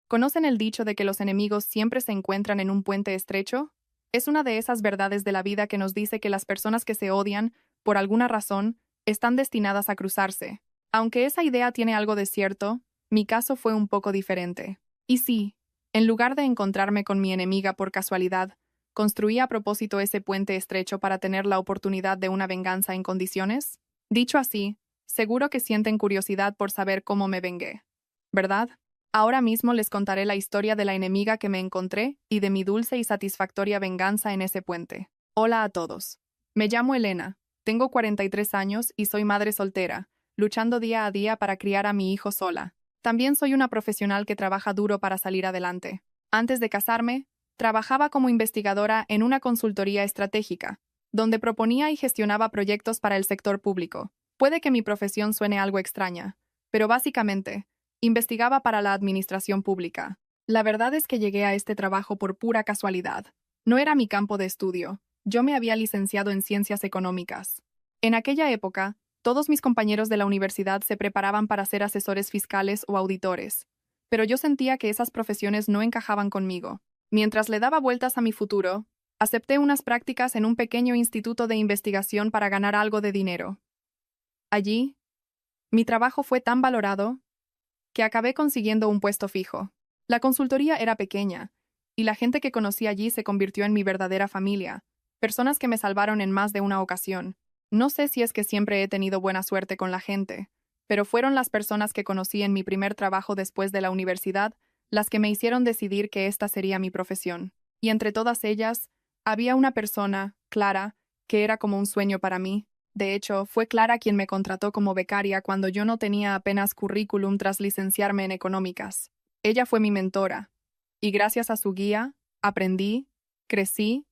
¿Conocen el dicho de que los enemigos siempre se encuentran en un puente estrecho? Es una de esas verdades de la vida que nos dice que las personas que se odian, por alguna razón, están destinadas a cruzarse. Aunque esa idea tiene algo de cierto, mi caso fue un poco diferente. Y sí, en lugar de encontrarme con mi enemiga por casualidad, construí a propósito ese puente estrecho para tener la oportunidad de una venganza en condiciones. Dicho así, seguro que sienten curiosidad por saber cómo me vengué, ¿verdad? Ahora mismo les contaré la historia de la enemiga que me encontré y de mi dulce y satisfactoria venganza en ese puente. Hola a todos. Me llamo Elena, tengo 43 años y soy madre soltera, luchando día a día para criar a mi hijo sola. También soy una profesional que trabaja duro para salir adelante. Antes de casarme, trabajaba como investigadora en una consultoría estratégica, donde proponía y gestionaba proyectos para el sector público. Puede que mi profesión suene algo extraña, pero básicamente, investigaba para la administración pública. La verdad es que llegué a este trabajo por pura casualidad. No era mi campo de estudio. Yo me había licenciado en ciencias económicas. En aquella época, todos mis compañeros de la universidad se preparaban para ser asesores fiscales o auditores, pero yo sentía que esas profesiones no encajaban conmigo. Mientras le daba vueltas a mi futuro, acepté unas prácticas en un pequeño instituto de investigación para ganar algo de dinero. Allí, mi trabajo fue tan valorado que acabé consiguiendo un puesto fijo. La consultoría era pequeña, y la gente que conocí allí se convirtió en mi verdadera familia, personas que me salvaron en más de una ocasión. No sé si es que siempre he tenido buena suerte con la gente, pero fueron las personas que conocí en mi primer trabajo después de la universidad las que me hicieron decidir que esta sería mi profesión. Y entre todas ellas, había una persona, Clara, que era como un sueño para mí. De hecho, fue Clara quien me contrató como becaria cuando yo no tenía apenas currículum tras licenciarme en económicas. Ella fue mi mentora, y gracias a su guía, aprendí, crecí,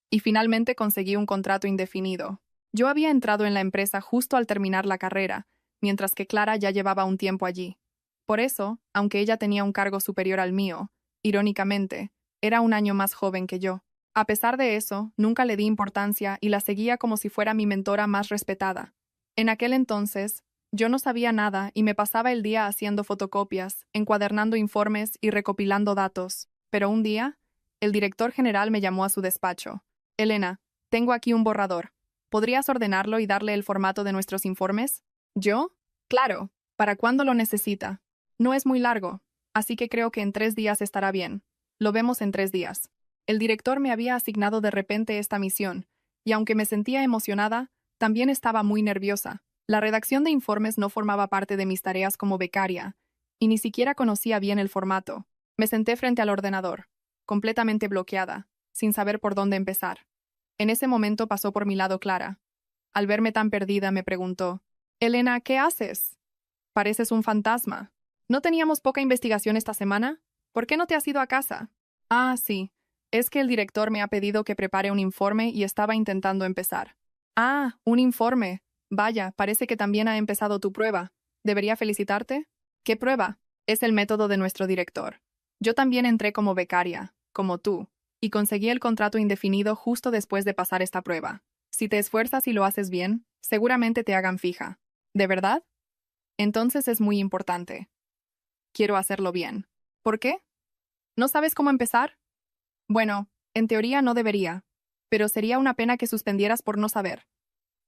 y finalmente conseguí un contrato indefinido. Yo había entrado en la empresa justo al terminar la carrera, mientras que Clara ya llevaba un tiempo allí. Por eso, aunque ella tenía un cargo superior al mío, irónicamente, era un año más joven que yo. A pesar de eso, nunca le di importancia y la seguía como si fuera mi mentora más respetada. En aquel entonces, yo no sabía nada y me pasaba el día haciendo fotocopias, encuadernando informes y recopilando datos. Pero un día, el director general me llamó a su despacho. Elena, tengo aquí un borrador. ¿Podrías ordenarlo y darle el formato de nuestros informes? ¿Yo? Claro. ¿Para cuándo lo necesita? No es muy largo, así que creo que en 3 días estará bien. Lo vemos en 3 días. El director me había asignado de repente esta misión, y aunque me sentía emocionada, también estaba muy nerviosa. La redacción de informes no formaba parte de mis tareas como becaria, y ni siquiera conocía bien el formato. Me senté frente al ordenador, completamente bloqueada, sin saber por dónde empezar. En ese momento pasó por mi lado Clara. Al verme tan perdida, me preguntó, Elena, ¿qué haces? Pareces un fantasma. ¿No teníamos poca investigación esta semana? ¿Por qué no te has ido a casa? Ah, sí. Es que el director me ha pedido que prepare un informe y estaba intentando empezar. Ah, un informe. Vaya, parece que también ha empezado tu prueba. ¿Debería felicitarte? ¿Qué prueba? Es el método de nuestro director. Yo también entré como becaria, como tú, y conseguí el contrato indefinido justo después de pasar esta prueba. Si te esfuerzas y lo haces bien, seguramente te hagan fija. ¿De verdad? Entonces es muy importante. Quiero hacerlo bien. ¿Por qué? ¿No sabes cómo empezar? Bueno, en teoría no debería, pero sería una pena que suspendieras por no saber.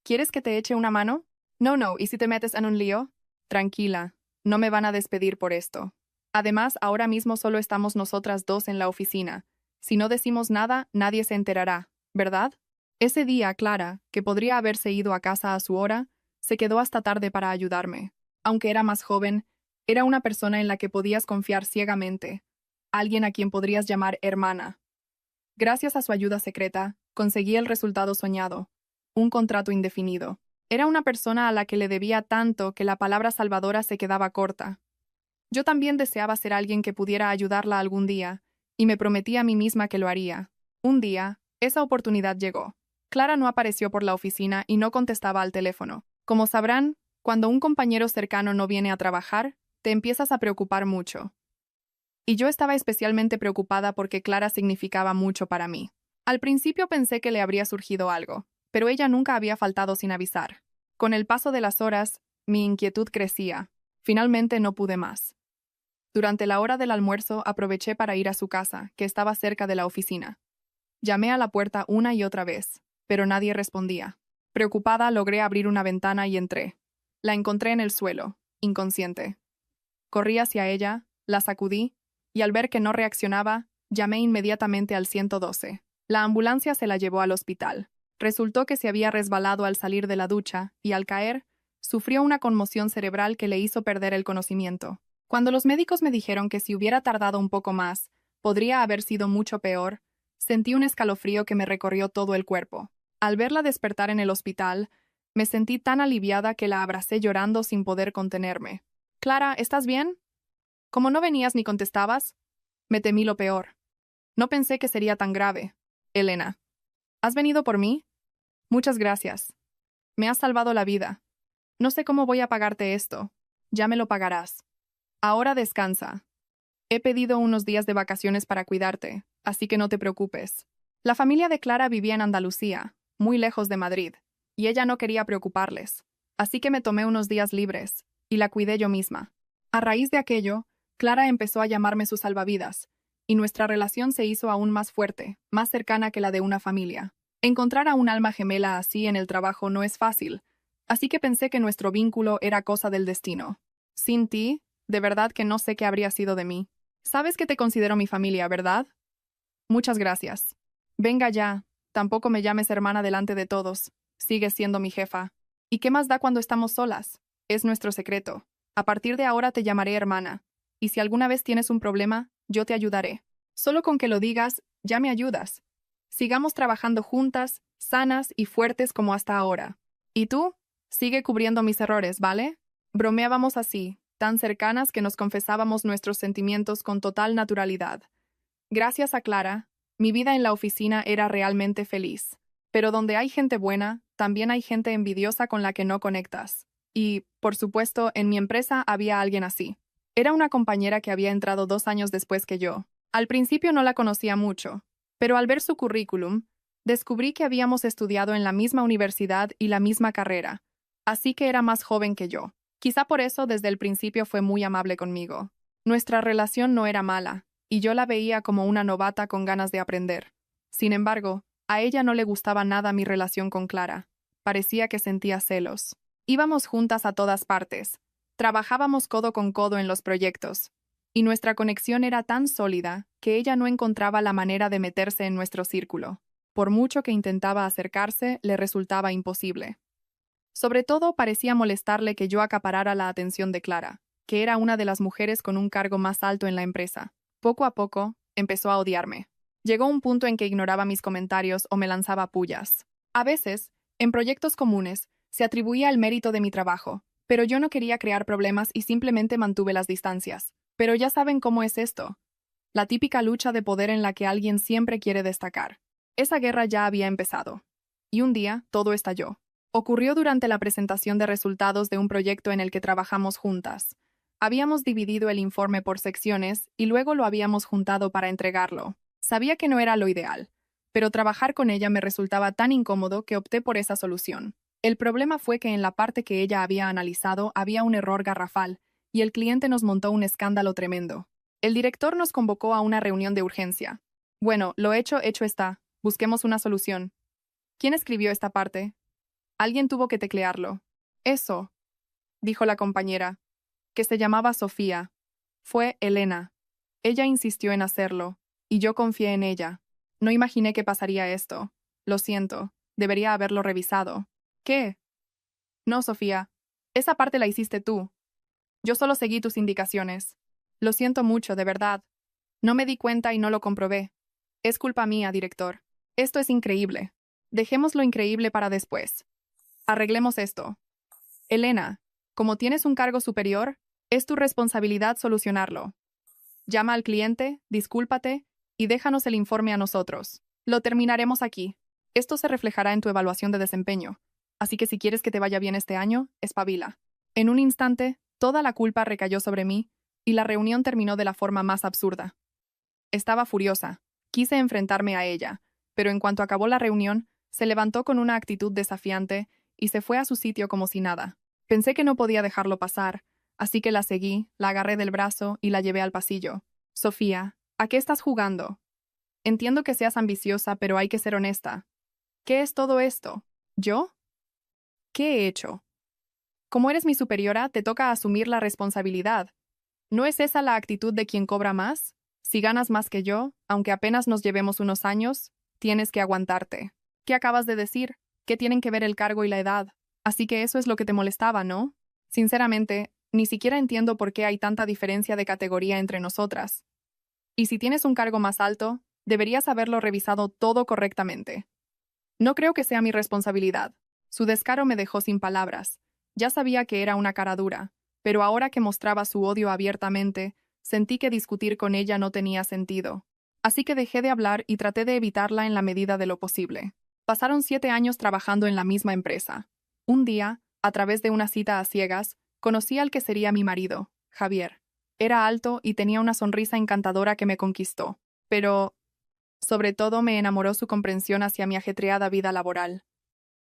¿Quieres que te eche una mano? No, no, ¿y si te metes en un lío? Tranquila, no me van a despedir por esto. Además, ahora mismo solo estamos nosotras dos en la oficina. Si no decimos nada, nadie se enterará, ¿verdad? Ese día, Clara, que podría haberse ido a casa a su hora, se quedó hasta tarde para ayudarme. Aunque era más joven, era una persona en la que podías confiar ciegamente, alguien a quien podrías llamar hermana. Gracias a su ayuda secreta, conseguí el resultado soñado, un contrato indefinido. Era una persona a la que le debía tanto que la palabra salvadora se quedaba corta. Yo también deseaba ser alguien que pudiera ayudarla algún día, y me prometí a mí misma que lo haría. Un día, esa oportunidad llegó. Clara no apareció por la oficina y no contestaba al teléfono. Como sabrán, cuando un compañero cercano no viene a trabajar, te empiezas a preocupar mucho. Y yo estaba especialmente preocupada porque Clara significaba mucho para mí. Al principio pensé que le habría surgido algo, pero ella nunca había faltado sin avisar. Con el paso de las horas, mi inquietud crecía. Finalmente no pude más. Durante la hora del almuerzo aproveché para ir a su casa, que estaba cerca de la oficina. Llamé a la puerta una y otra vez, pero nadie respondía. Preocupada, logré abrir una ventana y entré. La encontré en el suelo, inconsciente. Corrí hacia ella, la sacudí, y al ver que no reaccionaba, llamé inmediatamente al 112. La ambulancia se la llevó al hospital. Resultó que se había resbalado al salir de la ducha y, al caer, sufrió una conmoción cerebral que le hizo perder el conocimiento. Cuando los médicos me dijeron que si hubiera tardado un poco más, podría haber sido mucho peor, sentí un escalofrío que me recorrió todo el cuerpo. Al verla despertar en el hospital, me sentí tan aliviada que la abracé llorando sin poder contenerme. «Clara, ¿estás bien?» Como no venías ni contestabas, me temí lo peor. No pensé que sería tan grave. Elena, ¿has venido por mí? Muchas gracias. Me has salvado la vida. No sé cómo voy a pagarte esto. Ya me lo pagarás. Ahora descansa. He pedido unos días de vacaciones para cuidarte, así que no te preocupes. La familia de Clara vivía en Andalucía, muy lejos de Madrid, y ella no quería preocuparles, así que me tomé unos días libres, y la cuidé yo misma. A raíz de aquello, Clara empezó a llamarme su salvavidas, y nuestra relación se hizo aún más fuerte, más cercana que la de una familia. Encontrar a un alma gemela así en el trabajo no es fácil, así que pensé que nuestro vínculo era cosa del destino. Sin ti, de verdad que no sé qué habría sido de mí. Sabes que te considero mi familia, ¿verdad? Muchas gracias. Venga ya, tampoco me llames hermana delante de todos. Sigues siendo mi jefa. ¿Y qué más da cuando estamos solas? Es nuestro secreto. A partir de ahora te llamaré hermana. Y si alguna vez tienes un problema, yo te ayudaré. Solo con que lo digas, ya me ayudas. Sigamos trabajando juntas, sanas y fuertes como hasta ahora. ¿Y tú? Sigue cubriendo mis errores, ¿vale? Bromeábamos así, tan cercanas que nos confesábamos nuestros sentimientos con total naturalidad. Gracias a Clara, mi vida en la oficina era realmente feliz. Pero donde hay gente buena, también hay gente envidiosa con la que no conectas. Y, por supuesto, en mi empresa había alguien así. Era una compañera que había entrado 2 años después que yo. Al principio no la conocía mucho, pero al ver su currículum, descubrí que habíamos estudiado en la misma universidad y la misma carrera, así que era más joven que yo. Quizá por eso desde el principio fue muy amable conmigo. Nuestra relación no era mala, y yo la veía como una novata con ganas de aprender. Sin embargo, a ella no le gustaba nada mi relación con Clara. Parecía que sentía celos. Íbamos juntas a todas partes. Trabajábamos codo con codo en los proyectos. Y nuestra conexión era tan sólida que ella no encontraba la manera de meterse en nuestro círculo. Por mucho que intentaba acercarse, le resultaba imposible. Sobre todo parecía molestarle que yo acaparara la atención de Clara, que era una de las mujeres con un cargo más alto en la empresa. Poco a poco, empezó a odiarme. Llegó un punto en que ignoraba mis comentarios o me lanzaba pullas. A veces, en proyectos comunes, se atribuía el mérito de mi trabajo, pero yo no quería crear problemas y simplemente mantuve las distancias. Pero ya saben cómo es esto. La típica lucha de poder en la que alguien siempre quiere destacar. Esa guerra ya había empezado. Y un día, todo estalló. Ocurrió durante la presentación de resultados de un proyecto en el que trabajamos juntas. Habíamos dividido el informe por secciones y luego lo habíamos juntado para entregarlo. Sabía que no era lo ideal, pero trabajar con ella me resultaba tan incómodo que opté por esa solución. El problema fue que en la parte que ella había analizado había un error garrafal, y el cliente nos montó un escándalo tremendo. El director nos convocó a una reunión de urgencia. Bueno, lo hecho está. Busquemos una solución. ¿Quién escribió esta parte? Alguien tuvo que teclearlo. Eso, dijo la compañera, que se llamaba Sofía. Fue Elena. Ella insistió en hacerlo, y yo confié en ella. No imaginé que pasaría esto. Lo siento, debería haberlo revisado. ¿Qué? No, Sofía. Esa parte la hiciste tú. Yo solo seguí tus indicaciones. Lo siento mucho, de verdad. No me di cuenta y no lo comprobé. Es culpa mía, director. Esto es increíble. Dejemos lo increíble para después. Arreglemos esto. Elena, como tienes un cargo superior, es tu responsabilidad solucionarlo. Llama al cliente, discúlpate y déjanos el informe a nosotros. Lo terminaremos aquí. Esto se reflejará en tu evaluación de desempeño. Así que si quieres que te vaya bien este año, espabila. En un instante, toda la culpa recayó sobre mí y la reunión terminó de la forma más absurda. Estaba furiosa. Quise enfrentarme a ella, pero en cuanto acabó la reunión, se levantó con una actitud desafiante y se fue a su sitio como si nada. Pensé que no podía dejarlo pasar, Así que la seguí, la agarré del brazo y la llevé al pasillo. Sofía, ¿a qué estás jugando? Entiendo que seas ambiciosa, pero hay que ser honesta. ¿Qué es todo esto? ¿Yo? ¿Qué he hecho? Como eres mi superiora, te toca asumir la responsabilidad. ¿No es esa la actitud de quien cobra más? Si ganas más que yo, aunque apenas nos llevemos unos años, tienes que aguantarte. ¿Qué acabas de decir? ¿Qué tienen que ver el cargo y la edad? Así que eso es lo que te molestaba, ¿no? Sinceramente, ni siquiera entiendo por qué hay tanta diferencia de categoría entre nosotras. Y si tienes un cargo más alto, deberías haberlo revisado todo correctamente. No creo que sea mi responsabilidad. Su descaro me dejó sin palabras. Ya sabía que era una cara dura, pero ahora que mostraba su odio abiertamente, sentí que discutir con ella no tenía sentido. Así que dejé de hablar y traté de evitarla en la medida de lo posible. Pasaron 7 años trabajando en la misma empresa. Un día, a través de una cita a ciegas, conocí al que sería mi marido, Javier. Era alto y tenía una sonrisa encantadora que me conquistó. Pero, sobre todo, me enamoró su comprensión hacia mi ajetreada vida laboral.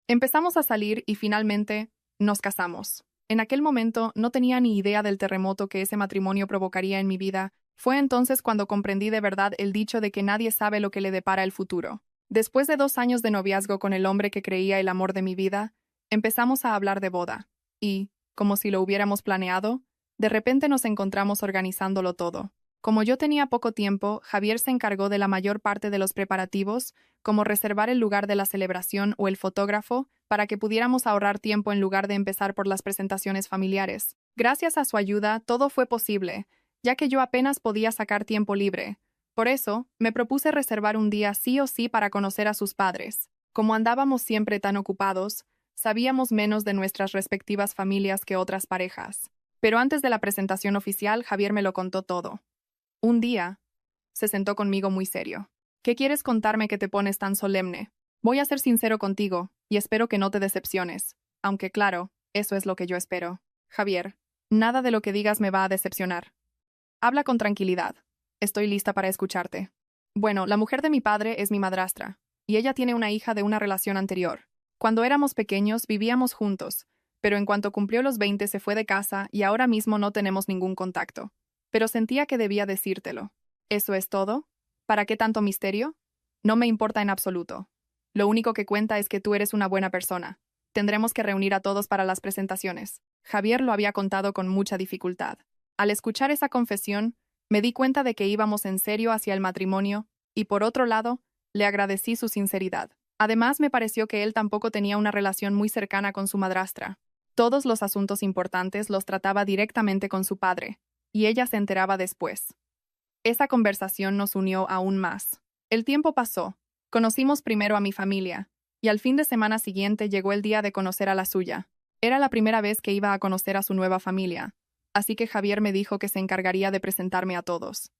Empezamos a salir y finalmente nos casamos. En aquel momento no tenía ni idea del terremoto que ese matrimonio provocaría en mi vida. Fue entonces cuando comprendí de verdad el dicho de que nadie sabe lo que le depara el futuro. Después de 2 años de noviazgo con el hombre que creía el amor de mi vida, empezamos a hablar de boda. Y, como si lo hubiéramos planeado, de repente nos encontramos organizándolo todo. Como yo tenía poco tiempo, Javier se encargó de la mayor parte de los preparativos, como reservar el lugar de la celebración o el fotógrafo, para que pudiéramos ahorrar tiempo en lugar de empezar por las presentaciones familiares. Gracias a su ayuda, todo fue posible, ya que yo apenas podía sacar tiempo libre. Por eso, me propuse reservar un día sí o sí para conocer a sus padres. Como andábamos siempre tan ocupados, sabíamos menos de nuestras respectivas familias que otras parejas. Pero antes de la presentación oficial, Javier me lo contó todo. Un día, se sentó conmigo muy serio. ¿Qué quieres contarme que te pones tan solemne? Voy a ser sincero contigo, y espero que no te decepciones. Aunque claro, eso es lo que yo espero. Javier, nada de lo que digas me va a decepcionar. Habla con tranquilidad. Estoy lista para escucharte. Bueno, la mujer de mi padre es mi madrastra, y ella tiene una hija de una relación anterior. Cuando éramos pequeños vivíamos juntos, pero en cuanto cumplió los 20 se fue de casa y ahora mismo no tenemos ningún contacto. Pero sentía que debía decírtelo. ¿Eso es todo? ¿Para qué tanto misterio? No me importa en absoluto. Lo único que cuenta es que tú eres una buena persona. Tendremos que reunir a todos para las presentaciones. Javier lo había contado con mucha dificultad. Al escuchar esa confesión, me di cuenta de que íbamos en serio hacia el matrimonio, y por otro lado, le agradecí su sinceridad. Además, me pareció que él tampoco tenía una relación muy cercana con su madrastra. Todos los asuntos importantes los trataba directamente con su padre, y ella se enteraba después. Esa conversación nos unió aún más. El tiempo pasó. Conocimos primero a mi familia, y al fin de semana siguiente llegó el día de conocer a la suya. Era la primera vez que iba a conocer a su nueva familia, así que Javier me dijo que se encargaría de presentarme a todos.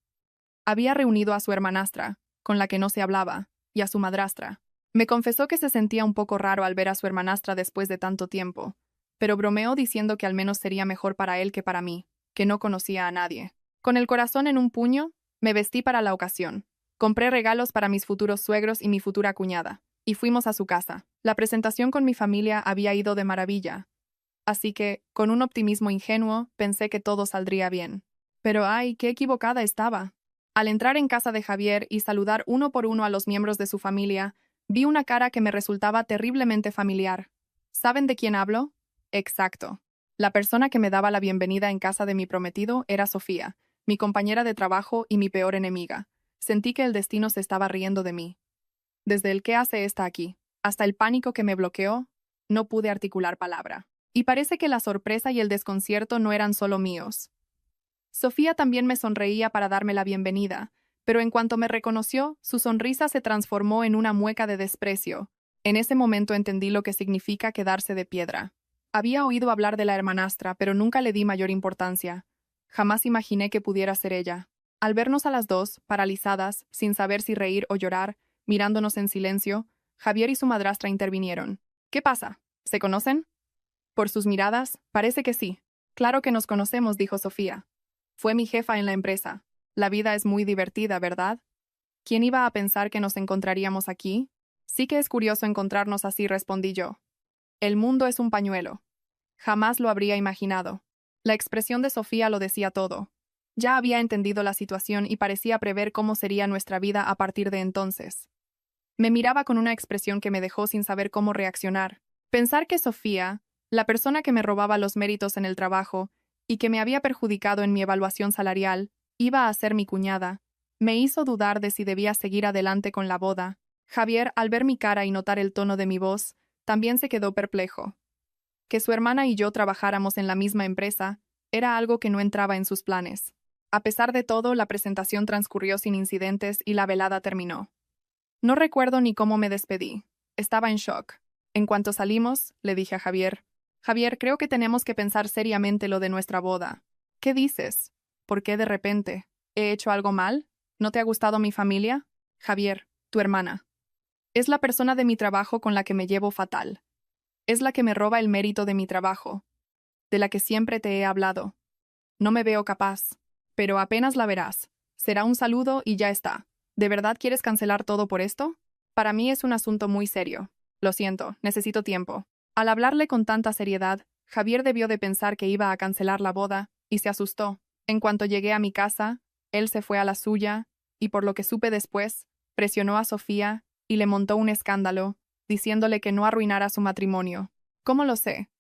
Había reunido a su hermanastra, con la que no se hablaba, y a su madrastra. Me confesó que se sentía un poco raro al ver a su hermanastra después de tanto tiempo, pero bromeó diciendo que al menos sería mejor para él que para mí, que no conocía a nadie. Con el corazón en un puño, me vestí para la ocasión. Compré regalos para mis futuros suegros y mi futura cuñada, y fuimos a su casa. La presentación con mi familia había ido de maravilla, así que, con un optimismo ingenuo, pensé que todo saldría bien. Pero ¡ay, qué equivocada estaba! Al entrar en casa de Javier y saludar uno por uno a los miembros de su familia, vi una cara que me resultaba terriblemente familiar. ¿Saben de quién hablo? Exacto. La persona que me daba la bienvenida en casa de mi prometido era Sofía, mi compañera de trabajo y mi peor enemiga. Sentí que el destino se estaba riendo de mí. Desde el ¿qué hace esta aquí?, hasta el pánico que me bloqueó, no pude articular palabra. Y parece que la sorpresa y el desconcierto no eran solo míos. Sofía también me sonreía para darme la bienvenida, pero en cuanto me reconoció, su sonrisa se transformó en una mueca de desprecio. En ese momento entendí lo que significa quedarse de piedra. Había oído hablar de la hermanastra, pero nunca le di mayor importancia. Jamás imaginé que pudiera ser ella. Al vernos a las dos, paralizadas, sin saber si reír o llorar, mirándonos en silencio, Javier y su madrastra intervinieron. ¿Qué pasa? ¿Se conocen? Por sus miradas, parece que sí. Claro que nos conocemos, dijo Sofía. Fue mi jefa en la empresa. La vida es muy divertida, ¿verdad? ¿Quién iba a pensar que nos encontraríamos aquí? Sí que es curioso encontrarnos así, respondí yo. El mundo es un pañuelo. Jamás lo habría imaginado. La expresión de Sofía lo decía todo. Ya había entendido la situación y parecía prever cómo sería nuestra vida a partir de entonces. Me miraba con una expresión que me dejó sin saber cómo reaccionar. Pensar que Sofía, la persona que me robaba los méritos en el trabajo y que me había perjudicado en mi evaluación salarial, iba a ser mi cuñada, me hizo dudar de si debía seguir adelante con la boda. Javier, al ver mi cara y notar el tono de mi voz, también se quedó perplejo. Que su hermana y yo trabajáramos en la misma empresa era algo que no entraba en sus planes. A pesar de todo, la presentación transcurrió sin incidentes y la velada terminó. No recuerdo ni cómo me despedí. Estaba en shock. En cuanto salimos, le dije a Javier, Javier, creo que tenemos que pensar seriamente lo de nuestra boda. ¿Qué dices? ¿Por qué de repente? ¿He hecho algo mal? ¿No te ha gustado mi familia? Javier, tu hermana. Es la persona de mi trabajo con la que me llevo fatal. Es la que me roba el mérito de mi trabajo, de la que siempre te he hablado. No me veo capaz, pero apenas la verás. Será un saludo y ya está. ¿De verdad quieres cancelar todo por esto? Para mí es un asunto muy serio. Lo siento, necesito tiempo. Al hablarle con tanta seriedad, Javier debió de pensar que iba a cancelar la boda, y se asustó. En cuanto llegué a mi casa, él se fue a la suya, y por lo que supe después, presionó a Sofía y le montó un escándalo, diciéndole que no arruinara su matrimonio. ¿Cómo lo sé?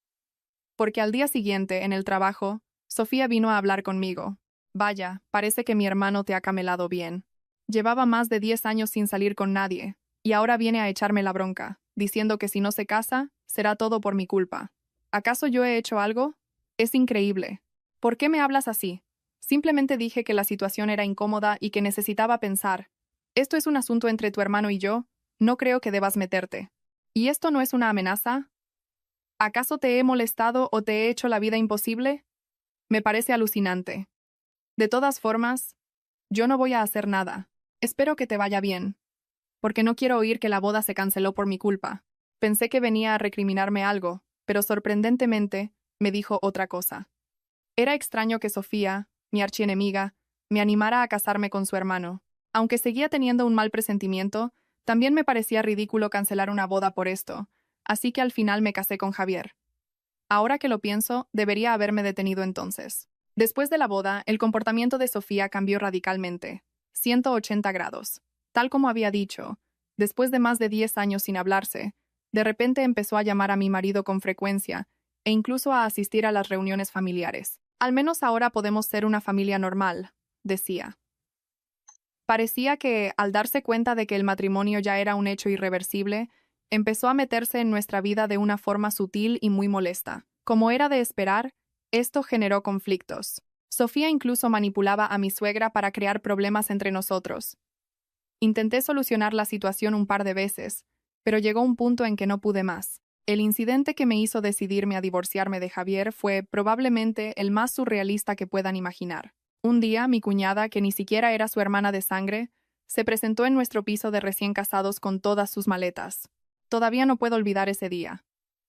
Porque al día siguiente, en el trabajo, Sofía vino a hablar conmigo. Vaya, parece que mi hermano te ha camelado bien. Llevaba más de 10 años sin salir con nadie, y ahora viene a echarme la bronca, diciendo que si no se casa, será todo por mi culpa. ¿Acaso yo he hecho algo? Es increíble. ¿Por qué me hablas así? Simplemente dije que la situación era incómoda y que necesitaba pensar. Esto es un asunto entre tu hermano y yo, no creo que debas meterte. ¿Y esto no es una amenaza? ¿Acaso te he molestado o te he hecho la vida imposible? Me parece alucinante. De todas formas, yo no voy a hacer nada. Espero que te vaya bien. Porque no quiero oír que la boda se canceló por mi culpa. Pensé que venía a recriminarme algo, pero sorprendentemente me dijo otra cosa. Era extraño que Sofía, mi archienemiga, me animara a casarme con su hermano. Aunque seguía teniendo un mal presentimiento, también me parecía ridículo cancelar una boda por esto, así que al final me casé con Javier. Ahora que lo pienso, debería haberme detenido entonces. Después de la boda, el comportamiento de Sofía cambió radicalmente. 180 grados. Tal como había dicho, después de más de 10 años sin hablarse, de repente empezó a llamar a mi marido con frecuencia e incluso a asistir a las reuniones familiares. Al menos ahora podemos ser una familia normal, decía. Parecía que, al darse cuenta de que el matrimonio ya era un hecho irreversible, empezó a meterse en nuestra vida de una forma sutil y muy molesta. Como era de esperar, esto generó conflictos. Sofía incluso manipulaba a mi suegra para crear problemas entre nosotros. Intenté solucionar la situación un par de veces, pero llegó un punto en que no pude más. El incidente que me hizo decidirme a divorciarme de Javier fue probablemente el más surrealista que puedan imaginar. Un día, mi cuñada, que ni siquiera era su hermana de sangre, se presentó en nuestro piso de recién casados con todas sus maletas. Todavía no puedo olvidar ese día.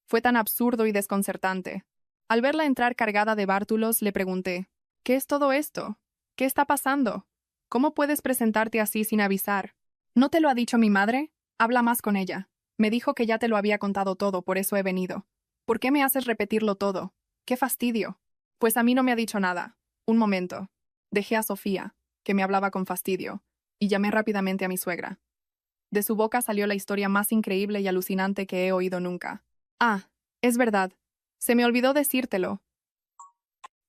Fue tan absurdo y desconcertante. Al verla entrar cargada de bártulos, le pregunté, ¿qué es todo esto? ¿Qué está pasando? ¿Cómo puedes presentarte así sin avisar? ¿No te lo ha dicho mi madre? Habla más con ella. Me dijo que ya te lo había contado todo, por eso he venido. ¿Por qué me haces repetirlo todo? ¡Qué fastidio! Pues a mí no me ha dicho nada. Un momento. Dejé a Sofía, que me hablaba con fastidio, y llamé rápidamente a mi suegra. De su boca salió la historia más increíble y alucinante que he oído nunca. Ah, es verdad. Se me olvidó decírtelo.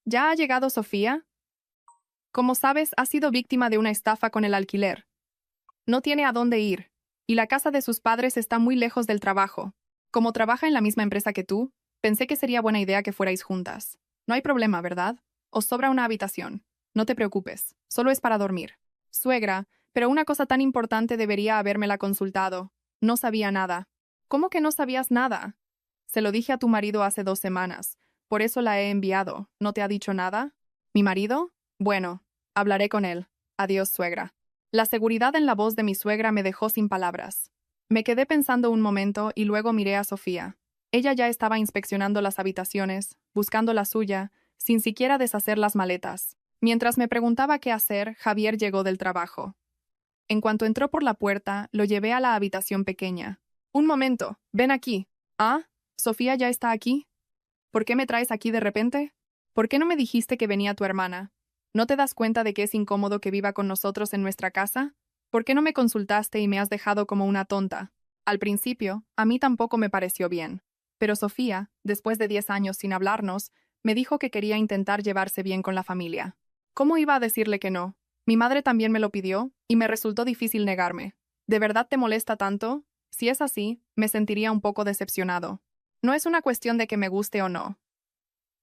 ¿Ya ha llegado Sofía? Como sabes, ha sido víctima de una estafa con el alquiler. No tiene a dónde ir, y la casa de sus padres está muy lejos del trabajo. Como trabaja en la misma empresa que tú, pensé que sería buena idea que fuerais juntas. No hay problema, ¿verdad? Os sobra una habitación. No te preocupes, solo es para dormir. Suegra, pero una cosa tan importante debería habérmela consultado. No sabía nada. ¿Cómo que no sabías nada? Se lo dije a tu marido hace 2 semanas. Por eso la he enviado. ¿No te ha dicho nada? ¿Mi marido? Bueno, hablaré con él. Adiós, suegra. La seguridad en la voz de mi suegra me dejó sin palabras. Me quedé pensando un momento y luego miré a Sofía. Ella ya estaba inspeccionando las habitaciones, buscando la suya, sin siquiera deshacer las maletas. Mientras me preguntaba qué hacer, Javier llegó del trabajo. En cuanto entró por la puerta, lo llevé a la habitación pequeña. Un momento, ven aquí. ¿Ah? ¿Sofía ya está aquí? ¿Por qué me traes aquí de repente? ¿Por qué no me dijiste que venía tu hermana? ¿No te das cuenta de que es incómodo que viva con nosotros en nuestra casa? ¿Por qué no me consultaste y me has dejado como una tonta? Al principio, a mí tampoco me pareció bien. Pero Sofía, después de 10 años sin hablarnos, me dijo que quería intentar llevarse bien con la familia. ¿Cómo iba a decirle que no? Mi madre también me lo pidió, y me resultó difícil negarme. ¿De verdad te molesta tanto? Si es así, me sentiría un poco decepcionado. No es una cuestión de que me guste o no.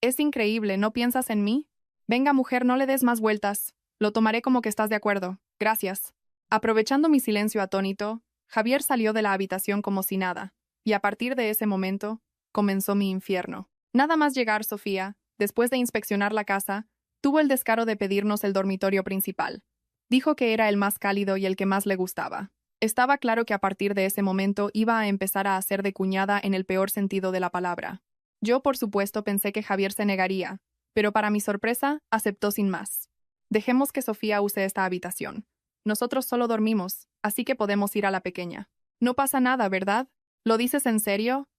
Es increíble, ¿no piensas en mí? Venga, mujer, no le des más vueltas. Lo tomaré como que estás de acuerdo. Gracias. Aprovechando mi silencio atónito, Javier salió de la habitación como si nada, y a partir de ese momento, comenzó mi infierno. Nada más llegar, Sofía, después de inspeccionar la casa, tuvo el descaro de pedirnos el dormitorio principal. Dijo que era el más cálido y el que más le gustaba. Estaba claro que a partir de ese momento iba a empezar a hacer de cuñada en el peor sentido de la palabra. Yo, por supuesto, pensé que Javier se negaría, pero para mi sorpresa, aceptó sin más. Dejemos que Sofía use esta habitación. Nosotros solo dormimos, así que podemos ir a la pequeña. No pasa nada, ¿verdad? ¿Lo dices en serio?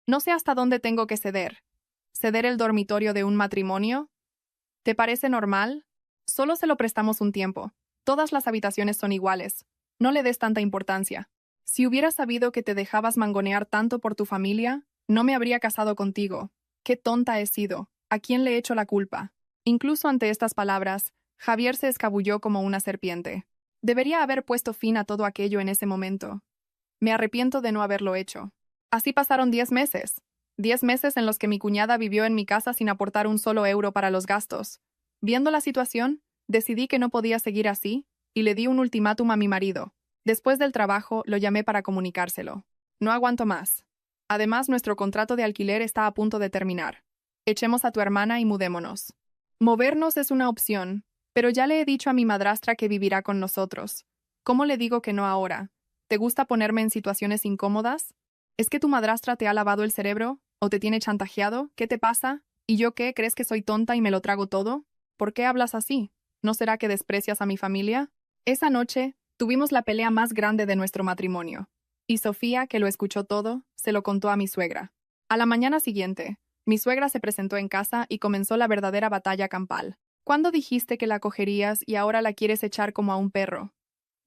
No sé hasta dónde tengo que ceder. ¿Ceder el dormitorio de un matrimonio? ¿Te parece normal? Solo se lo prestamos un tiempo. Todas las habitaciones son iguales. No le des tanta importancia. Si hubiera sabido que te dejabas mangonear tanto por tu familia, no me habría casado contigo. Qué tonta he sido. ¿A quién le he hecho la culpa? Incluso ante estas palabras, Javier se escabulló como una serpiente. Debería haber puesto fin a todo aquello en ese momento. Me arrepiento de no haberlo hecho. Así pasaron 10 meses. 10 meses en los que mi cuñada vivió en mi casa sin aportar un solo euro para los gastos. Viendo la situación, decidí que no podía seguir así, y le di un ultimátum a mi marido. Después del trabajo, lo llamé para comunicárselo. No aguanto más. Además, nuestro contrato de alquiler está a punto de terminar. Echemos a tu hermana y mudémonos. Movernos es una opción, pero ya le he dicho a mi madrastra que vivirá con nosotros. ¿Cómo le digo que no ahora? ¿Te gusta ponerme en situaciones incómodas? ¿Es que tu madrastra te ha lavado el cerebro? ¿O te tiene chantajeado? ¿Qué te pasa? ¿Y yo qué? ¿Crees que soy tonta y me lo trago todo? ¿Por qué hablas así? ¿No será que desprecias a mi familia? Esa noche, tuvimos la pelea más grande de nuestro matrimonio. Y Sofía, que lo escuchó todo, se lo contó a mi suegra. A la mañana siguiente, mi suegra se presentó en casa y comenzó la verdadera batalla campal. ¿Cuándo dijiste que la acogerías y ahora la quieres echar como a un perro?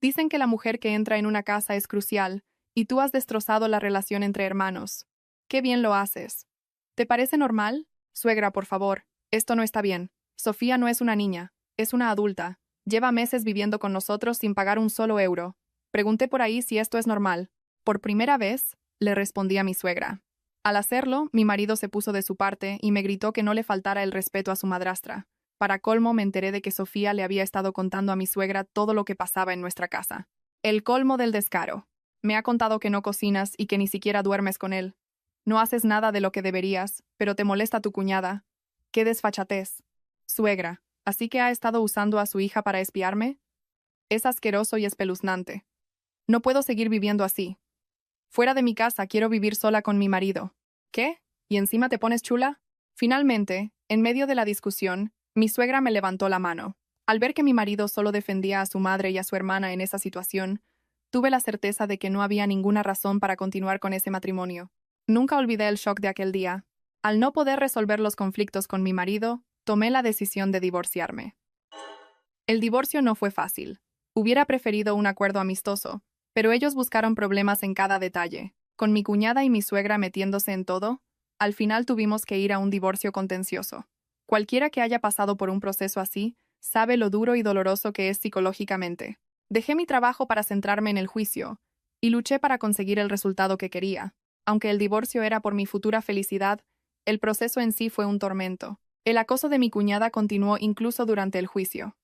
Dicen que la mujer que entra en una casa es crucial, y tú has destrozado la relación entre hermanos. Qué bien lo haces. ¿Te parece normal? Suegra, por favor, esto no está bien. Sofía no es una niña, es una adulta. Lleva meses viviendo con nosotros sin pagar un solo euro. Pregunté por ahí si esto es normal. Por primera vez, le respondí a mi suegra. Al hacerlo, mi marido se puso de su parte y me gritó que no le faltara el respeto a su madrastra. Para colmo, me enteré de que Sofía le había estado contando a mi suegra todo lo que pasaba en nuestra casa. El colmo del descaro. Me ha contado que no cocinas y que ni siquiera duermes con él. No haces nada de lo que deberías, pero te molesta tu cuñada. ¡Qué desfachatez! Suegra, ¿así que ha estado usando a su hija para espiarme? Es asqueroso y espeluznante. No puedo seguir viviendo así. Fuera de mi casa quiero vivir sola con mi marido. ¿Qué? ¿Y encima te pones chula? Finalmente, en medio de la discusión, mi suegra me levantó la mano. Al ver que mi marido solo defendía a su madre y a su hermana en esa situación, tuve la certeza de que no había ninguna razón para continuar con ese matrimonio. Nunca olvidé el shock de aquel día. Al no poder resolver los conflictos con mi marido, tomé la decisión de divorciarme. El divorcio no fue fácil. Hubiera preferido un acuerdo amistoso, pero ellos buscaron problemas en cada detalle. Con mi cuñada y mi suegra metiéndose en todo, al final tuvimos que ir a un divorcio contencioso. Cualquiera que haya pasado por un proceso así, sabe lo duro y doloroso que es psicológicamente. Dejé mi trabajo para centrarme en el juicio, y luché para conseguir el resultado que quería. Aunque el divorcio era por mi futura felicidad, el proceso en sí fue un tormento. El acoso de mi cuñada continuó incluso durante el juicio.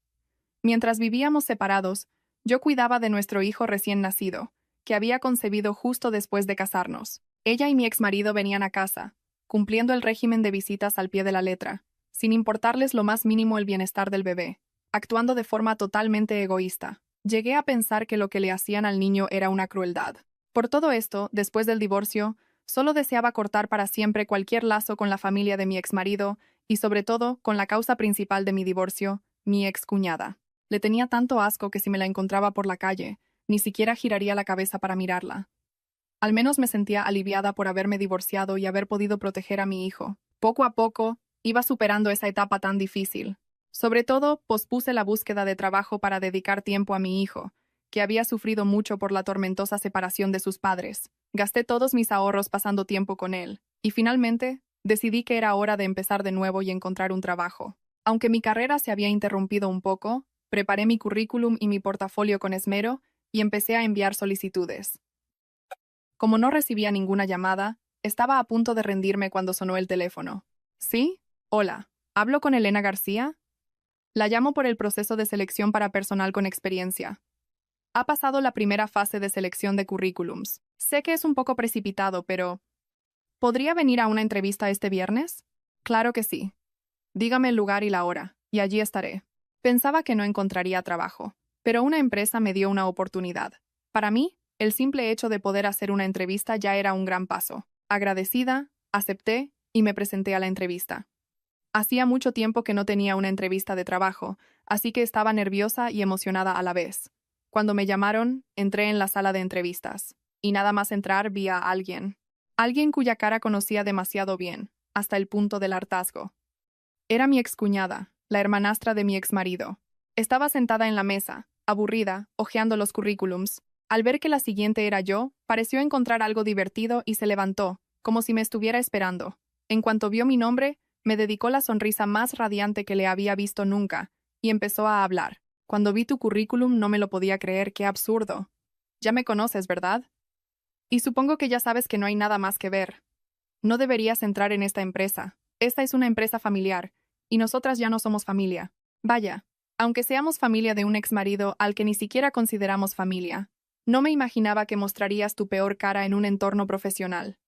Mientras vivíamos separados, yo cuidaba de nuestro hijo recién nacido, que había concebido justo después de casarnos. Ella y mi exmarido venían a casa, cumpliendo el régimen de visitas al pie de la letra, sin importarles lo más mínimo el bienestar del bebé, actuando de forma totalmente egoísta. Llegué a pensar que lo que le hacían al niño era una crueldad. Por todo esto, después del divorcio, solo deseaba cortar para siempre cualquier lazo con la familia de mi exmarido y sobre todo con la causa principal de mi divorcio, mi excuñada. Le tenía tanto asco que si me la encontraba por la calle, ni siquiera giraría la cabeza para mirarla. Al menos me sentía aliviada por haberme divorciado y haber podido proteger a mi hijo. Poco a poco, Iba superando esa etapa tan difícil. Sobre todo, pospuse la búsqueda de trabajo para dedicar tiempo a mi hijo, que había sufrido mucho por la tormentosa separación de sus padres. Gasté todos mis ahorros pasando tiempo con él, y finalmente, decidí que era hora de empezar de nuevo y encontrar un trabajo. Aunque mi carrera se había interrumpido un poco, preparé mi currículum y mi portafolio con esmero y empecé a enviar solicitudes. Como no recibía ninguna llamada, estaba a punto de rendirme cuando sonó el teléfono. ¿Sí? Hola. ¿Hablo con Elena García? La llamo por el proceso de selección para personal con experiencia. Ha pasado la primera fase de selección de currículums. Sé que es un poco precipitado, pero ¿podría venir a una entrevista este viernes? Claro que sí. Dígame el lugar y la hora, y allí estaré. Pensaba que no encontraría trabajo, pero una empresa me dio una oportunidad. Para mí, el simple hecho de poder hacer una entrevista ya era un gran paso. Agradecida, acepté y me presenté a la entrevista. Hacía mucho tiempo que no tenía una entrevista de trabajo, así que estaba nerviosa y emocionada a la vez. Cuando me llamaron, entré en la sala de entrevistas, y nada más entrar vi a alguien. Alguien cuya cara conocía demasiado bien, hasta el punto del hartazgo. Era mi excuñada, la hermanastra de mi exmarido. Estaba sentada en la mesa, aburrida, hojeando los currículums. Al ver que la siguiente era yo, pareció encontrar algo divertido y se levantó, como si me estuviera esperando. En cuanto vio mi nombre, me dedicó la sonrisa más radiante que le había visto nunca, y empezó a hablar. Cuando vi tu currículum no me lo podía creer, qué absurdo. Ya me conoces, ¿verdad? Y supongo que ya sabes que no hay nada más que ver. No deberías entrar en esta empresa. Esta es una empresa familiar, y nosotras ya no somos familia. Vaya, aunque seamos familia de un exmarido al que ni siquiera consideramos familia, no me imaginaba que mostrarías tu peor cara en un entorno profesional.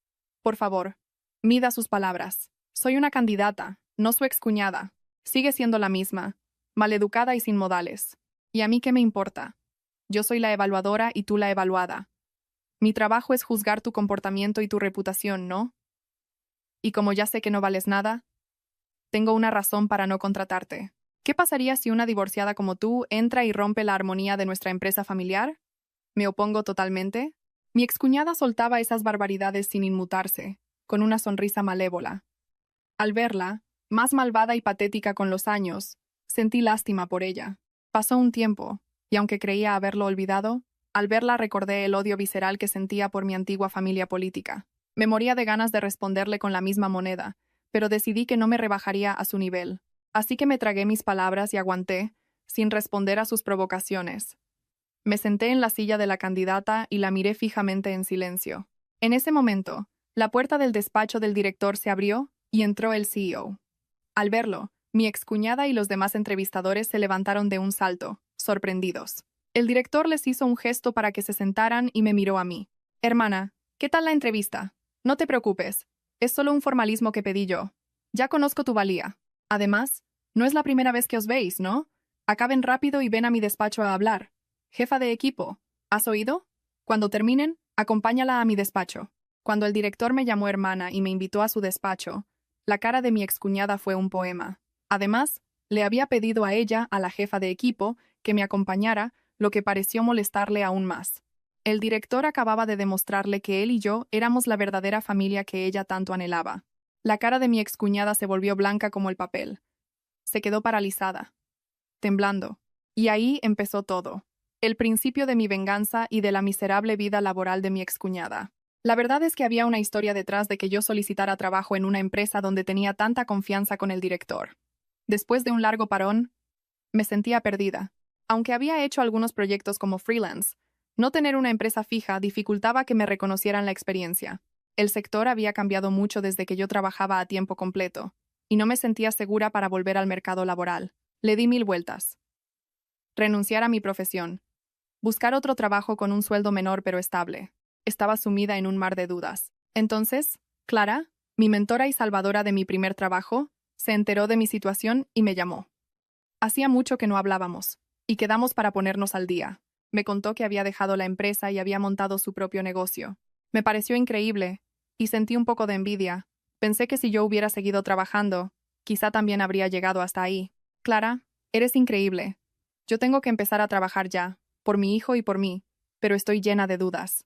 Por favor, mida sus palabras. Soy una candidata, no su excuñada. Sigue siendo la misma, maleducada y sin modales. ¿Y a mí qué me importa? Yo soy la evaluadora y tú la evaluada. Mi trabajo es juzgar tu comportamiento y tu reputación, ¿no? Y como ya sé que no vales nada, tengo una razón para no contratarte. ¿Qué pasaría si una divorciada como tú entra y rompe la armonía de nuestra empresa familiar? ¿Me opongo totalmente? Mi excuñada soltaba esas barbaridades sin inmutarse, con una sonrisa malévola. Al verla, más malvada y patética con los años, sentí lástima por ella. Pasó un tiempo, y aunque creía haberlo olvidado, al verla recordé el odio visceral que sentía por mi antigua familia política. Me moría de ganas de responderle con la misma moneda, pero decidí que no me rebajaría a su nivel. Así que me tragué mis palabras y aguanté, sin responder a sus provocaciones. Me senté en la silla de la candidata y la miré fijamente en silencio. En ese momento, la puerta del despacho del director se abrió y entró el CEO. Al verlo, mi excuñada y los demás entrevistadores se levantaron de un salto, sorprendidos. El director les hizo un gesto para que se sentaran y me miró a mí. Hermana, ¿qué tal la entrevista? No te preocupes, es solo un formalismo que pedí yo. Ya conozco tu valía. Además, no es la primera vez que os veis, ¿no? Acaben rápido y ven a mi despacho a hablar. Jefa de equipo, ¿has oído? Cuando terminen, acompáñala a mi despacho. Cuando el director me llamó hermana y me invitó a su despacho, la cara de mi excuñada fue un poema. Además, le había pedido a ella, a la jefa de equipo, que me acompañara, lo que pareció molestarle aún más. El director acababa de demostrarle que él y yo éramos la verdadera familia que ella tanto anhelaba. La cara de mi excuñada se volvió blanca como el papel. Se quedó paralizada, temblando. Y ahí empezó todo. El principio de mi venganza y de la miserable vida laboral de mi excuñada. La verdad es que había una historia detrás de que yo solicitara trabajo en una empresa donde tenía tanta confianza con el director. Después de un largo parón, me sentía perdida. Aunque había hecho algunos proyectos como freelance, no tener una empresa fija dificultaba que me reconocieran la experiencia. El sector había cambiado mucho desde que yo trabajaba a tiempo completo, y no me sentía segura para volver al mercado laboral. Le di 1000 vueltas. Renunciar a mi profesión. Buscar otro trabajo con un sueldo menor pero estable. Estaba sumida en un mar de dudas. Entonces, Clara, mi mentora y salvadora de mi primer trabajo, se enteró de mi situación y me llamó. Hacía mucho que no hablábamos, y quedamos para ponernos al día. Me contó que había dejado la empresa y había montado su propio negocio. Me pareció increíble, y sentí un poco de envidia. Pensé que si yo hubiera seguido trabajando, quizá también habría llegado hasta ahí. Clara, eres increíble. Yo tengo que empezar a trabajar ya, por mi hijo y por mí, pero estoy llena de dudas.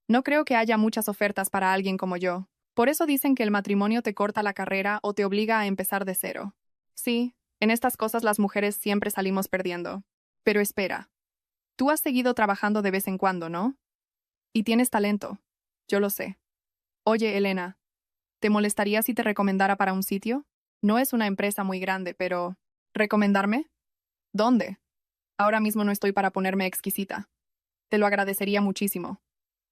No creo que haya muchas ofertas para alguien como yo. Por eso dicen que el matrimonio te corta la carrera o te obliga a empezar de cero. Sí, en estas cosas las mujeres siempre salimos perdiendo. Pero espera, tú has seguido trabajando de vez en cuando, ¿no? Y tienes talento. Yo lo sé. Oye, Elena, ¿te molestaría si te recomendara para un sitio? No es una empresa muy grande, pero... ¿Recomendarme? ¿Dónde? Ahora mismo no estoy para ponerme exquisita. Te lo agradecería muchísimo.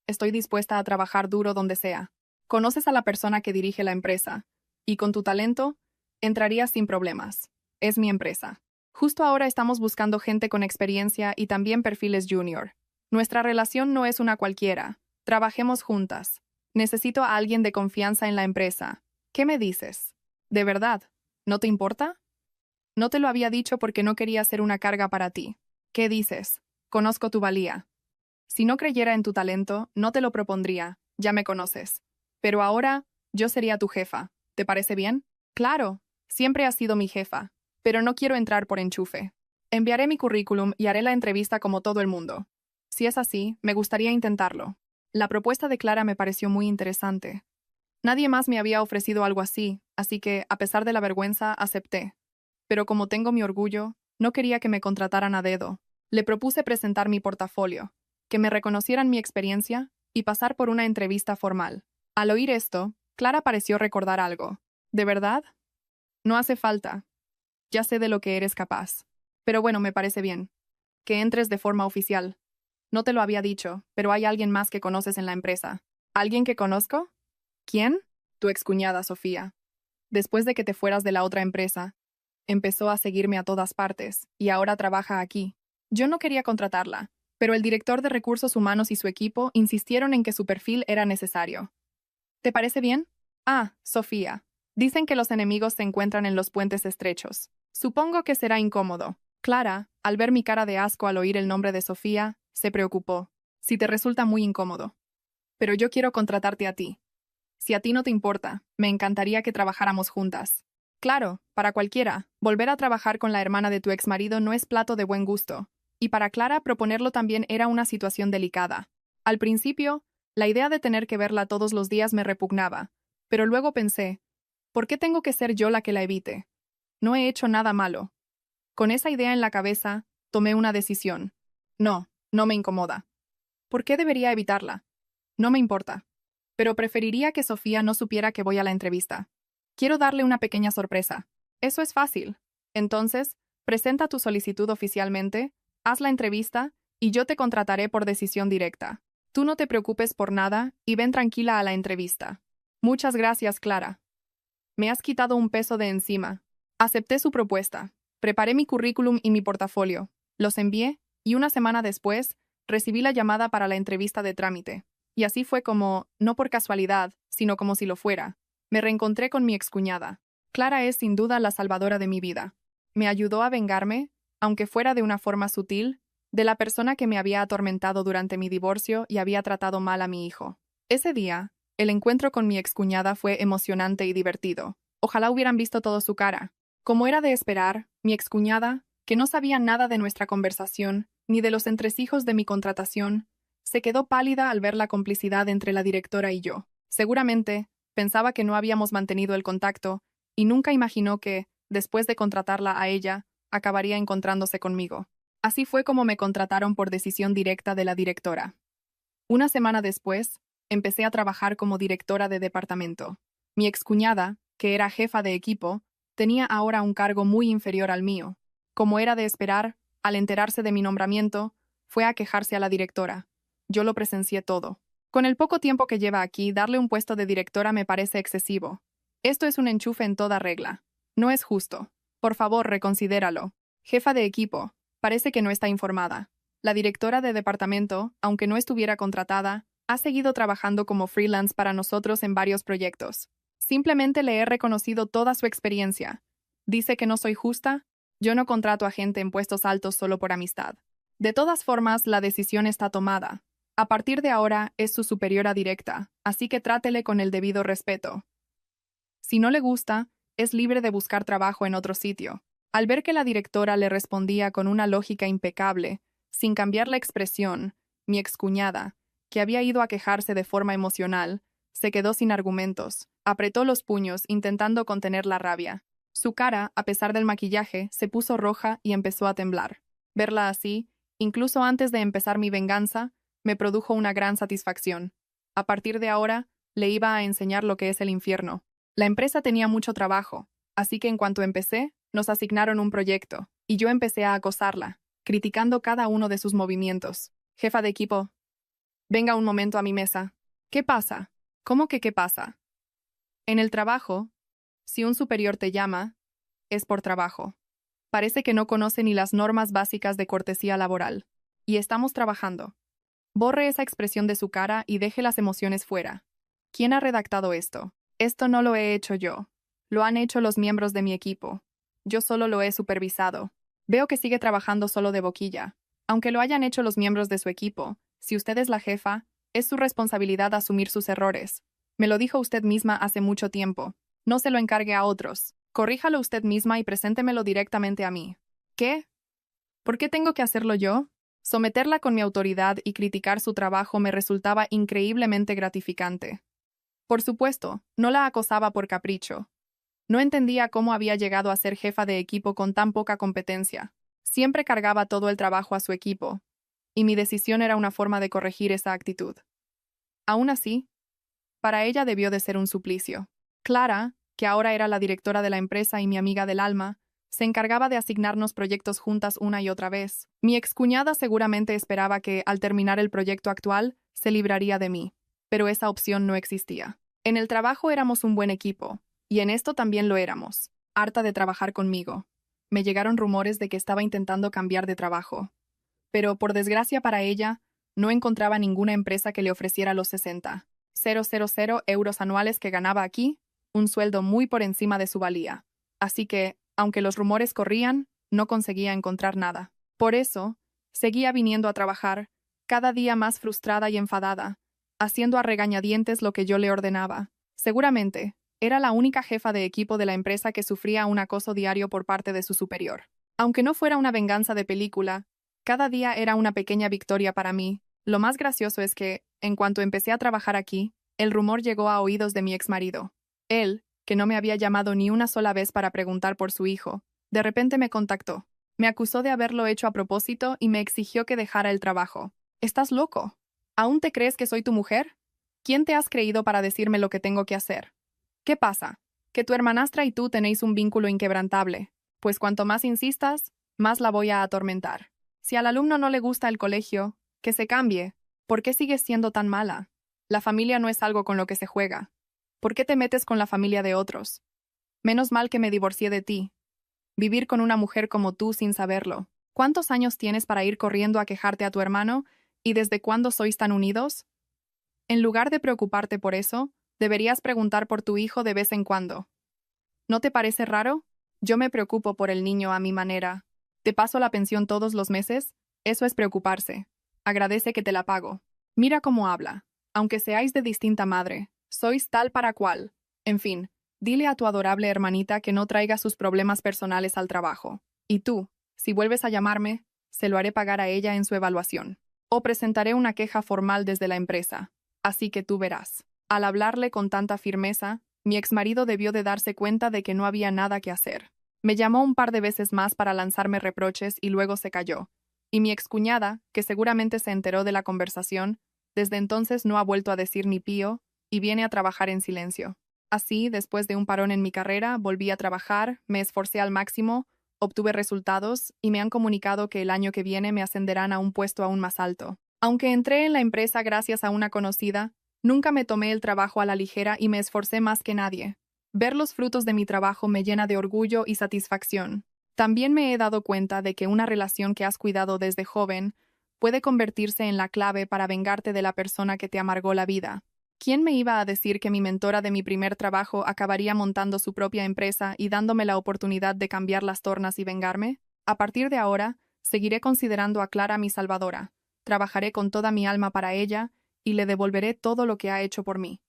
Estoy dispuesta a trabajar duro donde sea. Conoces a la persona que dirige la empresa, y con tu talento, entrarías sin problemas. Es mi empresa. Justo ahora estamos buscando gente con experiencia y también perfiles junior. Nuestra relación no es una cualquiera. Trabajemos juntas. Necesito a alguien de confianza en la empresa. ¿Qué me dices? ¿De verdad? ¿No te importa? No te lo había dicho porque no quería ser una carga para ti. ¿Qué dices? Conozco tu valía. Si no creyera en tu talento, no te lo propondría, ya me conoces. Pero ahora, yo sería tu jefa. ¿Te parece bien? Claro, siempre has sido mi jefa, pero no quiero entrar por enchufe. Enviaré mi currículum y haré la entrevista como todo el mundo. Si es así, me gustaría intentarlo. La propuesta de Clara me pareció muy interesante. Nadie más me había ofrecido algo así que, a pesar de la vergüenza, acepté. Pero como tengo mi orgullo, no quería que me contrataran a dedo. Le propuse presentar mi portafolio, que me reconocieran mi experiencia y pasar por una entrevista formal. Al oír esto, Clara pareció recordar algo. ¿De verdad? No hace falta. Ya sé de lo que eres capaz. Pero bueno, me parece bien. Que entres de forma oficial. No te lo había dicho, pero hay alguien más que conoces en la empresa. ¿Alguien que conozco? ¿Quién? Tu excuñada, Sofía. Después de que te fueras de la otra empresa, empezó a seguirme a todas partes, y ahora trabaja aquí. Yo no quería contratarla, pero el director de recursos humanos y su equipo insistieron en que su perfil era necesario. ¿Te parece bien? Ah, Sofía. Dicen que los enemigos se encuentran en los puentes estrechos. Supongo que será incómodo. Clara, al ver mi cara de asco al oír el nombre de Sofía, se preocupó. Si te resulta muy incómodo. Pero yo quiero contratarte a ti. Si a ti no te importa, me encantaría que trabajáramos juntas. Claro, para cualquiera, volver a trabajar con la hermana de tu exmarido no es plato de buen gusto. Y para Clara, proponerlo también era una situación delicada. Al principio, la idea de tener que verla todos los días me repugnaba. Pero luego pensé, ¿por qué tengo que ser yo la que la evite? No he hecho nada malo. Con esa idea en la cabeza, tomé una decisión. No, no me incomoda. ¿Por qué debería evitarla? No me importa. Pero preferiría que Sofía no supiera que voy a la entrevista. Quiero darle una pequeña sorpresa. Eso es fácil. Entonces, presenta tu solicitud oficialmente, haz la entrevista, y yo te contrataré por decisión directa. Tú no te preocupes por nada y ven tranquila a la entrevista. Muchas gracias, Clara. Me has quitado un peso de encima. Acepté su propuesta. Preparé mi currículum y mi portafolio. Los envié, y una semana después, recibí la llamada para la entrevista de trámite. Y así fue como, no por casualidad, sino como si lo fuera, me reencontré con mi excuñada. Clara es sin duda la salvadora de mi vida. Me ayudó a vengarme, aunque fuera de una forma sutil, de la persona que me había atormentado durante mi divorcio y había tratado mal a mi hijo. Ese día, el encuentro con mi excuñada fue emocionante y divertido. Ojalá hubieran visto todo su cara. Como era de esperar, mi excuñada, que no sabía nada de nuestra conversación, ni de los entresijos de mi contratación, se quedó pálida al ver la complicidad entre la directora y yo. Seguramente, pensaba que no habíamos mantenido el contacto, y nunca imaginó que, después de contratarla a ella, acabaría encontrándose conmigo. Así fue como me contrataron por decisión directa de la directora. Una semana después, empecé a trabajar como directora de departamento. Mi excuñada, que era jefa de equipo, tenía ahora un cargo muy inferior al mío. Como era de esperar, al enterarse de mi nombramiento, fue a quejarse a la directora. Yo lo presencié todo. Con el poco tiempo que lleva aquí, darle un puesto de directora me parece excesivo. Esto es un enchufe en toda regla. No es justo. Por favor, reconsidéralo. Jefa de equipo, parece que no está informada. La directora de departamento, aunque no estuviera contratada, ha seguido trabajando como freelance para nosotros en varios proyectos. Simplemente le he reconocido toda su experiencia. Dice que no soy justa. Yo no contrato a gente en puestos altos solo por amistad. De todas formas, la decisión está tomada. A partir de ahora es su superiora directa, así que trátele con el debido respeto. Si no le gusta, es libre de buscar trabajo en otro sitio. Al ver que la directora le respondía con una lógica impecable, sin cambiar la expresión, mi excuñada, que había ido a quejarse de forma emocional, Se quedó sin argumentos. Apretó los puños, intentando contener la rabia. Su cara, a pesar del maquillaje, se puso roja y empezó a temblar. Verla así, incluso antes de empezar mi venganza, me produjo una gran satisfacción. A partir de ahora, le iba a enseñar lo que es el infierno. La empresa tenía mucho trabajo, así que en cuanto empecé, nos asignaron un proyecto, y yo empecé a acosarla, criticando cada uno de sus movimientos. Jefa de equipo, venga un momento a mi mesa. ¿Qué pasa? ¿Cómo que qué pasa? En el trabajo, si un superior te llama, es por trabajo. Parece que no conoce ni las normas básicas de cortesía laboral. Y estamos trabajando. Borre esa expresión de su cara y deje las emociones fuera. ¿Quién ha redactado esto? Esto no lo he hecho yo. Lo han hecho los miembros de mi equipo. Yo solo lo he supervisado. Veo que sigue trabajando solo de boquilla. Aunque lo hayan hecho los miembros de su equipo, si usted es la jefa, es su responsabilidad asumir sus errores. Me lo dijo usted misma hace mucho tiempo. No se lo encargue a otros. Corríjalo usted misma y preséntemelo directamente a mí. ¿Qué? ¿Por qué tengo que hacerlo yo? Someterla con mi autoridad y criticar su trabajo me resultaba increíblemente gratificante. Por supuesto, no la acosaba por capricho. No entendía cómo había llegado a ser jefa de equipo con tan poca competencia. Siempre cargaba todo el trabajo a su equipo, y mi decisión era una forma de corregir esa actitud. Aún así, para ella debió de ser un suplicio. Clara, que ahora era la directora de la empresa y mi amiga del alma, se encargaba de asignarnos proyectos juntas una y otra vez. Mi excuñada seguramente esperaba que, al terminar el proyecto actual, se libraría de mí, pero esa opción no existía. En el trabajo éramos un buen equipo, y en esto también lo éramos. Harta de trabajar conmigo. Me llegaron rumores de que estaba intentando cambiar de trabajo. Pero, por desgracia para ella, no encontraba ninguna empresa que le ofreciera los 60,000 euros anuales que ganaba aquí, un sueldo muy por encima de su valía. Así que, aunque los rumores corrían, no conseguía encontrar nada. Por eso, seguía viniendo a trabajar, cada día más frustrada y enfadada, haciendo a regañadientes lo que yo le ordenaba. Seguramente, era la única jefa de equipo de la empresa que sufría un acoso diario por parte de su superior. Aunque no fuera una venganza de película, cada día era una pequeña victoria para mí. Lo más gracioso es que, en cuanto empecé a trabajar aquí, el rumor llegó a oídos de mi exmarido. Él, que no me había llamado ni una sola vez para preguntar por su hijo, de repente me contactó. Me acusó de haberlo hecho a propósito y me exigió que dejara el trabajo. ¿Estás loco? ¿Aún te crees que soy tu mujer? ¿Quién te has creído para decirme lo que tengo que hacer? ¿Qué pasa? Que tu hermanastra y tú tenéis un vínculo inquebrantable, pues cuanto más insistas, más la voy a atormentar. Si al alumno no le gusta el colegio, que se cambie. ¿Por qué sigues siendo tan mala? La familia no es algo con lo que se juega. ¿Por qué te metes con la familia de otros? Menos mal que me divorcié de ti. Vivir con una mujer como tú sin saberlo. ¿Cuántos años tienes para ir corriendo a quejarte a tu hermano? ¿Y desde cuándo sois tan unidos? En lugar de preocuparte por eso, deberías preguntar por tu hijo de vez en cuando. ¿No te parece raro? Yo me preocupo por el niño a mi manera. ¿Te paso la pensión todos los meses? Eso es preocuparse. Agradece que te la pago. Mira cómo habla. Aunque seáis de distinta madre, sois tal para cual. En fin, dile a tu adorable hermanita que no traiga sus problemas personales al trabajo. Y tú, si vuelves a llamarme, se lo haré pagar a ella en su evaluación. O presentaré una queja formal desde la empresa. Así que tú verás. Al hablarle con tanta firmeza, mi exmarido debió de darse cuenta de que no había nada que hacer. Me llamó un par de veces más para lanzarme reproches y luego se calló. Y mi excuñada, que seguramente se enteró de la conversación, desde entonces no ha vuelto a decir ni pío, y viene a trabajar en silencio. Así, después de un parón en mi carrera, volví a trabajar, me esforcé al máximo, obtuve resultados, y me han comunicado que el año que viene me ascenderán a un puesto aún más alto. Aunque entré en la empresa gracias a una conocida, nunca me tomé el trabajo a la ligera y me esforcé más que nadie. Ver los frutos de mi trabajo me llena de orgullo y satisfacción. También me he dado cuenta de que una relación que has cuidado desde joven puede convertirse en la clave para vengarte de la persona que te amargó la vida. ¿Quién me iba a decir que mi mentora de mi primer trabajo acabaría montando su propia empresa y dándome la oportunidad de cambiar las tornas y vengarme? A partir de ahora, seguiré considerando a Clara mi salvadora. Trabajaré con toda mi alma para ella y le devolveré todo lo que ha hecho por mí.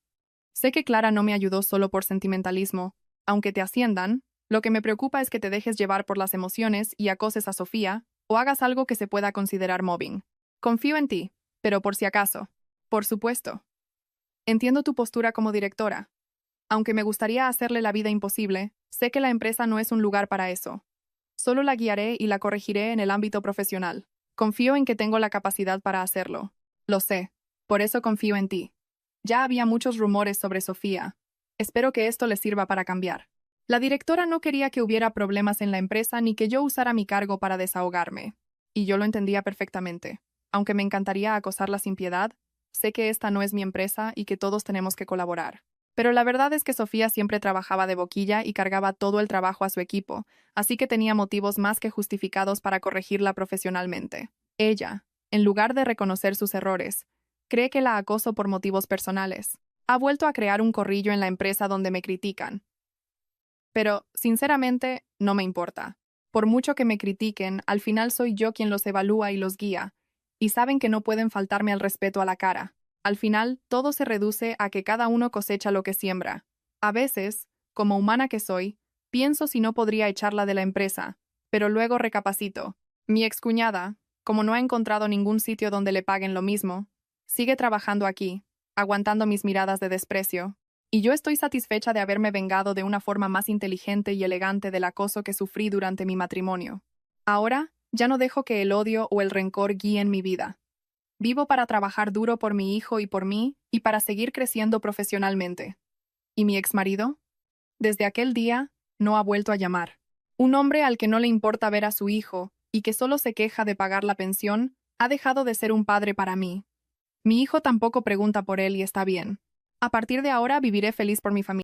Sé que Clara no me ayudó solo por sentimentalismo. Aunque te asciendan, lo que me preocupa es que te dejes llevar por las emociones y acoses a Sofía, o hagas algo que se pueda considerar mobbing. Confío en ti, pero por si acaso. Por supuesto. Entiendo tu postura como directora. Aunque me gustaría hacerle la vida imposible, sé que la empresa no es un lugar para eso. Solo la guiaré y la corregiré en el ámbito profesional. Confío en que tengo la capacidad para hacerlo. Lo sé. Por eso confío en ti. Ya había muchos rumores sobre Sofía. Espero que esto le sirva para cambiar. La directora no quería que hubiera problemas en la empresa ni que yo usara mi cargo para desahogarme. Y yo lo entendía perfectamente. Aunque me encantaría acosarla sin piedad, sé que esta no es mi empresa y que todos tenemos que colaborar. Pero la verdad es que Sofía siempre trabajaba de boquilla y cargaba todo el trabajo a su equipo, así que tenía motivos más que justificados para corregirla profesionalmente. Ella, en lugar de reconocer sus errores, cree que la acoso por motivos personales. Ha vuelto a crear un corrillo en la empresa donde me critican. Pero, sinceramente, no me importa. Por mucho que me critiquen, al final soy yo quien los evalúa y los guía, y saben que no pueden faltarme al respeto a la cara. Al final, todo se reduce a que cada uno cosecha lo que siembra. A veces, como humana que soy, pienso si no podría echarla de la empresa, pero luego recapacito. Mi excuñada, como no ha encontrado ningún sitio donde le paguen lo mismo, sigue trabajando aquí, aguantando mis miradas de desprecio, y yo estoy satisfecha de haberme vengado de una forma más inteligente y elegante del acoso que sufrí durante mi matrimonio. Ahora, ya no dejo que el odio o el rencor guíen mi vida. Vivo para trabajar duro por mi hijo y por mí, y para seguir creciendo profesionalmente. ¿Y mi exmarido? Desde aquel día, no ha vuelto a llamar. Un hombre al que no le importa ver a su hijo, y que solo se queja de pagar la pensión, ha dejado de ser un padre para mí. Mi hijo tampoco pregunta por él y está bien. A partir de ahora viviré feliz por mi familia.